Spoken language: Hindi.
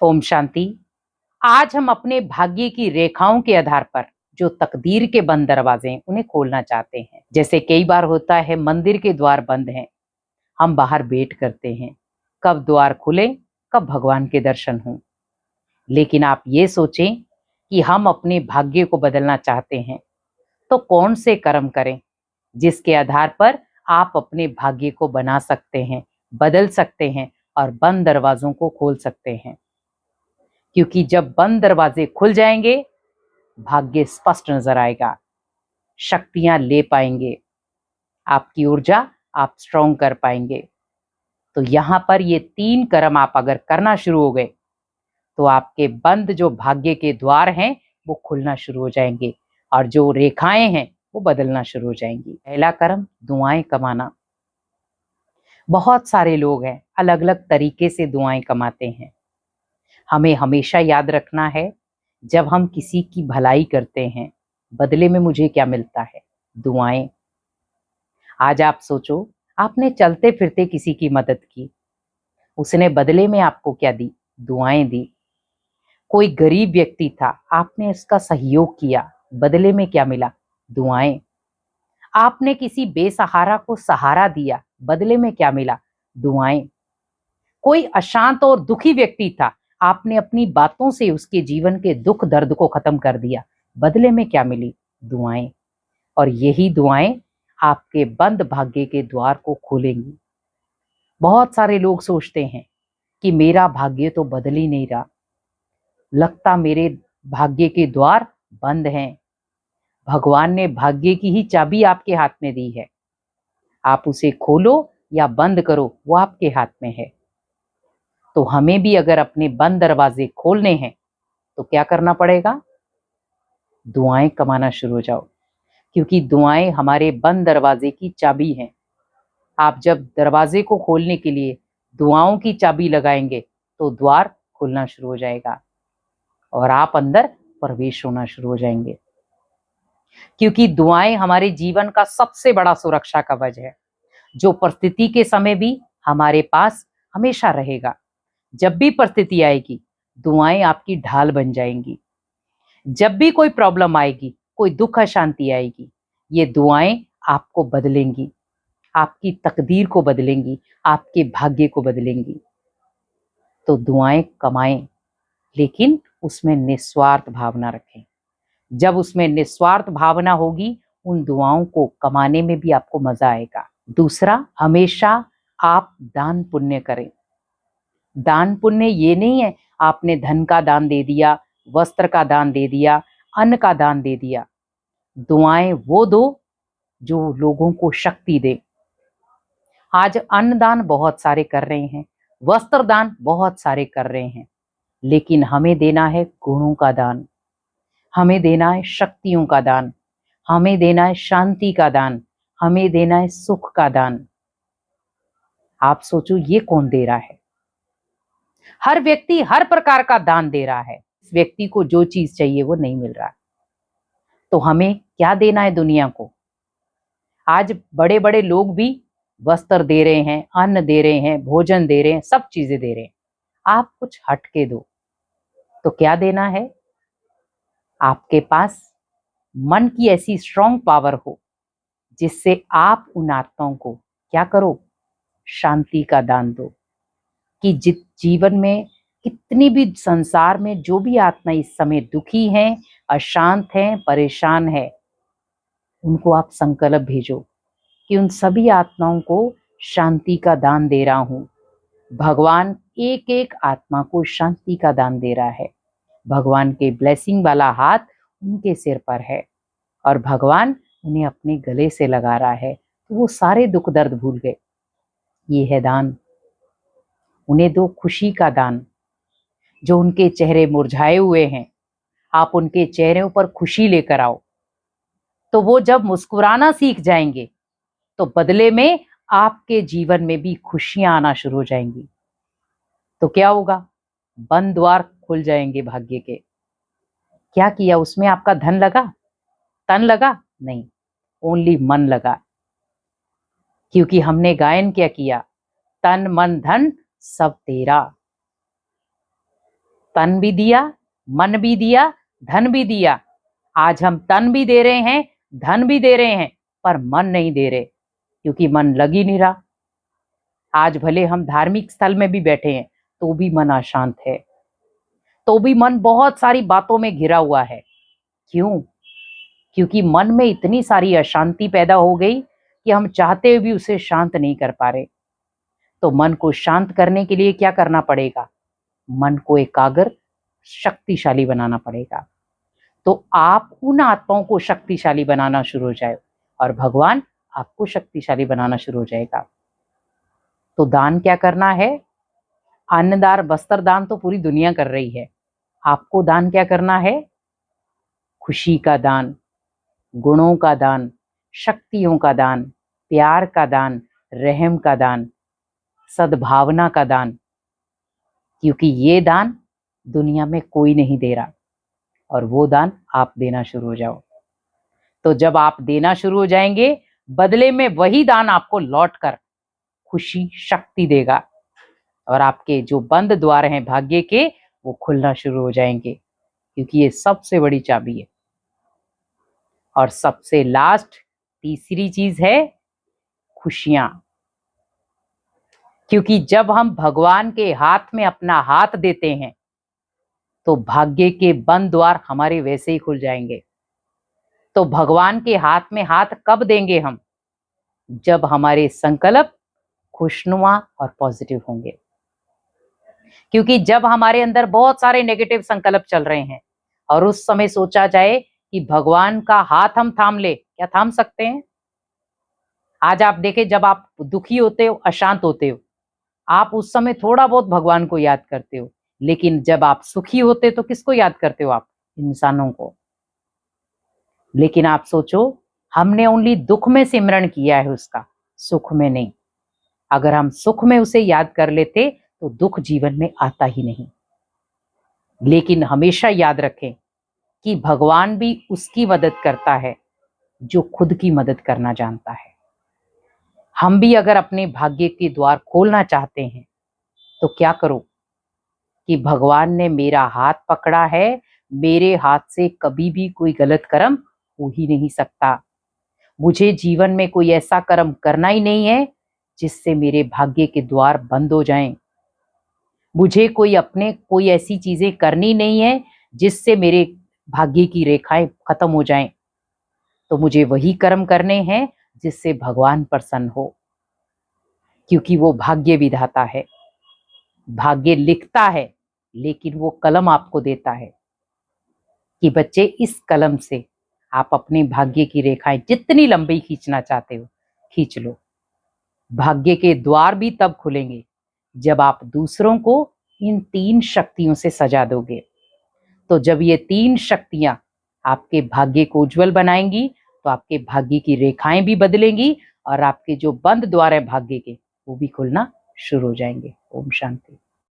ओम शांति। आज हम अपने भाग्य की रेखाओं के आधार पर जो तकदीर के बंद दरवाजे हैं उन्हें खोलना चाहते हैं। जैसे कई बार होता है मंदिर के द्वार बंद हैं, हम बाहर वेट करते हैं कब द्वार खुले, कब भगवान के दर्शन हों। लेकिन आप ये सोचें कि हम अपने भाग्य को बदलना चाहते हैं तो कौन से कर्म करें जिसके आधार पर आप अपने भाग्य को बना सकते हैं, बदल सकते हैं और बंद दरवाजों को खोल सकते हैं। क्योंकि जब बंद दरवाजे खुल जाएंगे, भाग्य स्पष्ट नजर आएगा, शक्तियां ले पाएंगे, आपकी ऊर्जा आप स्ट्रॉन्ग कर पाएंगे। तो यहाँ पर ये 3 कर्म आप अगर करना शुरू हो गए तो आपके बंद जो भाग्य के द्वार हैं वो खुलना शुरू हो जाएंगे और जो रेखाएं हैं वो बदलना शुरू हो जाएंगी। पहला कर्म दुआएं कमाना। बहुत सारे लोग हैं अलग अलग तरीके से दुआएं कमाते हैं। हमें हमेशा याद रखना है, जब हम किसी की भलाई करते हैं बदले में मुझे क्या मिलता है? दुआएं। आज आप सोचो, आपने चलते फिरते किसी की मदद की, उसने बदले में आपको क्या दी? दुआएं दी। कोई गरीब व्यक्ति था, आपने उसका सहयोग किया, बदले में क्या मिला? दुआएं। आपने किसी बेसहारा को सहारा दिया, बदले में क्या मिला? दुआएं। कोई अशांत और दुखी व्यक्ति था, आपने अपनी बातों से उसके जीवन के दुख दर्द को खत्म कर दिया, बदले में क्या मिली? दुआएं। और यही दुआएं आपके बंद भाग्य के द्वार को खोलेंगी। बहुत सारे लोग सोचते हैं कि मेरा भाग्य तो बदल ही नहीं रहा, लगता मेरे भाग्य के द्वार बंद हैं। भगवान ने भाग्य की ही चाबी आपके हाथ में दी है, आप उसे खोलो या बंद करो वो आपके हाथ में है। तो हमें भी अगर अपने बंद दरवाजे खोलने हैं तो क्या करना पड़ेगा? दुआएं कमाना शुरू हो जाओ, क्योंकि दुआएं हमारे बंद दरवाजे की चाबी हैं। आप जब दरवाजे को खोलने के लिए दुआओं की चाबी लगाएंगे तो द्वार खुलना शुरू हो जाएगा और आप अंदर प्रवेश होना शुरू हो जाएंगे। क्योंकि दुआएं हमारे जीवन का सबसे बड़ा सुरक्षा कवच है, जो परिस्थिति के समय भी हमारे पास हमेशा रहेगा। जब भी परिस्थिति आएगी, दुआएं आपकी ढाल बन जाएंगी। जब भी कोई प्रॉब्लम आएगी, कोई दुख अशांति आएगी, ये दुआएं आपको बदलेंगी, आपकी तकदीर को बदलेंगी, आपके भाग्य को बदलेंगी। तो दुआएं कमाएं, लेकिन उसमें निस्वार्थ भावना रखें। जब उसमें निस्वार्थ भावना होगी, उन दुआओं को कमाने में भी आपको मजा आएगा। दूसरा, हमेशा आप दान पुण्य करें। दान पुण्य ये नहीं है आपने धन का दान दे दिया, वस्त्र का दान दे दिया, अन्न का दान दे दिया। दुआएं वो दो जो लोगों को शक्ति दे। आज अन्नदान बहुत सारे कर रहे हैं, वस्त्र दान बहुत सारे कर रहे हैं, लेकिन हमें देना है गुणों का दान, हमें देना है शक्तियों का दान, हमें देना है शांति का दान, हमें देना है सुख का दान। आप सोचो ये कौन दे रहा है? हर व्यक्ति हर प्रकार का दान दे रहा है, इस व्यक्ति को जो चीज चाहिए वो नहीं मिल रहा। तो हमें क्या देना है दुनिया को? आज बड़े बड़े लोग भी वस्त्र दे रहे हैं, अन्न दे रहे हैं, भोजन दे रहे हैं, सब चीजें दे रहे हैं। आप कुछ हट के दो। तो क्या देना है? आपके पास मन की ऐसी स्ट्रॉन्ग पावर हो जिससे आप उन आत्माओं को क्या करो? शांति का दान दो। कि जित जीवन में कितनी भी संसार में जो भी आत्मा इस समय दुखी हैं, अशांत हैं, परेशान है, उनको आप संकल्प भेजो कि उन सभी आत्माओं को शांति का दान दे रहा हूं। भगवान एक एक आत्मा को शांति का दान दे रहा है। भगवान के ब्लेसिंग वाला हाथ उनके सिर पर है और भगवान उन्हें अपने गले से लगा रहा है, तो वो सारे दुख दर्द भूल गए। ये है दान। उन्हें दो खुशी का दान। जो उनके चेहरे मुरझाए हुए हैं, आप उनके चेहरों पर खुशी लेकर आओ, तो वो जब मुस्कुराना सीख जाएंगे तो बदले में आपके जीवन में भी खुशियां आना शुरू हो जाएंगी। तो क्या होगा? बंद द्वार खुल जाएंगे भाग्य के। क्या किया उसमें? आपका धन लगा, तन लगा? नहीं, ओनली मन लगा। क्योंकि हमने गायन क्या किया? तन मन धन सब तेरा। तन भी दिया, मन भी दिया, धन भी दिया। आज हम तन भी दे रहे हैं, धन भी दे रहे हैं, पर मन नहीं दे रहे, क्योंकि मन लग ही नहीं रहा। आज भले हम धार्मिक स्थल में भी बैठे हैं, तो भी मन अशांत है, तो भी मन बहुत सारी बातों में घिरा हुआ है। क्यों? क्योंकि मन में इतनी सारी अशांति पैदा हो गई कि हम चाहते हुए भी उसे शांत नहीं कर पा रहे। तो मन को शांत करने के लिए क्या करना पड़ेगा? मन को एकाग्र, शक्तिशाली बनाना पड़ेगा। तो आप उन आत्माओं को शक्तिशाली बनाना शुरू हो जाए और भगवान आपको शक्तिशाली बनाना शुरू हो जाएगा। तो दान क्या करना है? अन्नदान, वस्त्र दान तो पूरी दुनिया कर रही है। आपको दान क्या करना है? खुशी का दान, गुणों का दान, शक्तियों का दान, प्यार का दान, रहम का दान, सद्भावना का दान। क्योंकि ये दान दुनिया में कोई नहीं दे रहा, और वो दान आप देना शुरू हो जाओ। तो जब आप देना शुरू हो जाएंगे, बदले में वही दान आपको लौटकर खुशी, शक्ति देगा, और आपके जो बंद द्वार हैं भाग्य के, वो खुलना शुरू हो जाएंगे। क्योंकि ये सबसे बड़ी चाबी है। और सबसे लास्ट तीसरी चीज है खुशियां। क्योंकि जब हम भगवान के हाथ में अपना हाथ देते हैं, तो भाग्य के बंद द्वार हमारे वैसे ही खुल जाएंगे। तो भगवान के हाथ में हाथ कब देंगे हम? जब हमारे संकल्प खुशनुमा और पॉजिटिव होंगे। क्योंकि जब हमारे अंदर बहुत सारे नेगेटिव संकल्प चल रहे हैं और उस समय सोचा जाए कि भगवान का हाथ हम थाम ले, क्या थाम सकते हैं? आज आप देखें, जब आप दुखी होते हो, अशांत होते हो, आप उस समय थोड़ा बहुत भगवान को याद करते हो। लेकिन जब आप सुखी होते तो किसको याद करते हो आप? इंसानों को। लेकिन आप सोचो, हमने ओनली दुख में सिमरण किया है उसका, सुख में नहीं। अगर हम सुख में उसे याद कर लेते तो दुख जीवन में आता ही नहीं। लेकिन हमेशा याद रखें कि भगवान भी उसकी मदद करता है जो खुद की मदद करना जानता है। हम भी अगर अपने भाग्य के द्वार खोलना चाहते हैं, तो क्या करो कि भगवान ने मेरा हाथ पकड़ा है, मेरे हाथ से कभी भी कोई गलत कर्म हो ही नहीं सकता। मुझे जीवन में कोई ऐसा कर्म करना ही नहीं है जिससे मेरे भाग्य के द्वार बंद हो जाएं। मुझे कोई ऐसी चीजें करनी नहीं है जिससे मेरे भाग्य की रेखाएं खत्म हो जाएं। तो मुझे वही कर्म करने हैं जिससे भगवान प्रसन्न हो। क्योंकि वो भाग्य विधाता है। भाग्य लिखता है, लेकिन वो कलम आपको देता है कि बच्चे, इस कलम से आप अपने भाग्य की रेखाएं जितनी लंबी खींचना चाहते हो खींच लो। भाग्य के द्वार भी तब खुलेंगे जब आप दूसरों को इन 3 शक्तियों से सजा दोगे। तो जब ये 3 शक्तियां आपके भाग्य को उज्जवल बनाएंगी, तो आपके भाग्य की रेखाएं भी बदलेंगी और आपके जो बंद द्वार है भाग्य के, वो भी खुलना शुरू हो जाएंगे। ओम शांति।